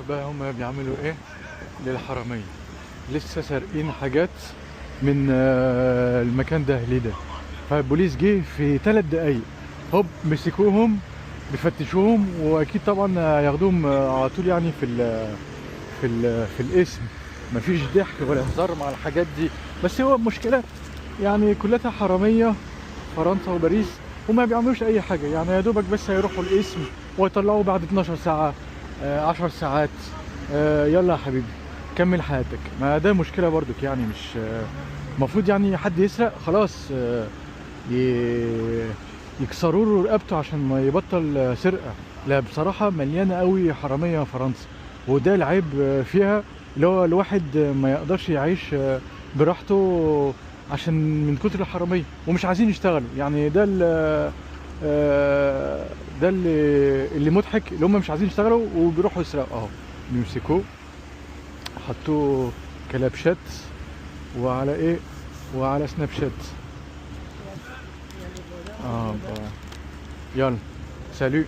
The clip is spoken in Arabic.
بقى هم بيعملوا ايه للحرامية؟ لسه سارقين حاجات من المكان ده ليه ده. فالبوليس جه في 3 دقايق، هوب مسكوهم بيفتشوهم، واكيد طبعا ياخدوهم على طول يعني في الاسم. مفيش ضحك ولا هزار مع الحاجات دي. بس هو المشكلة يعني كلها حرامية فرنسا وباريس، وما بيعملوش اي حاجة يعني، يا دوبك بس هيروحوا الاسم ويطلعوا بعد 12 ساعة 10 ساعات. يلا يا حبيبي كمل حياتك. ما ده مشكلة برضك يعني، مش المفروض يعني حد يسرق خلاص يكسروا له رقبته عشان ما يبطل سرقة. لا بصراحة مليانة قوي حرامية فرنسا، وده العيب فيها، اللي هو الواحد ما يقدرش يعيش براحته عشان من كتر الحرامية، ومش عايزين يشتغلوا يعني. ده اللي مضحك، اللي هم مش عايزين يشتغلوا وبيروحوا يسرقوا اهو. بيمسكوه حطوه كلابشات وعلى ايه، وعلى سناب شات. اه يلا سالو.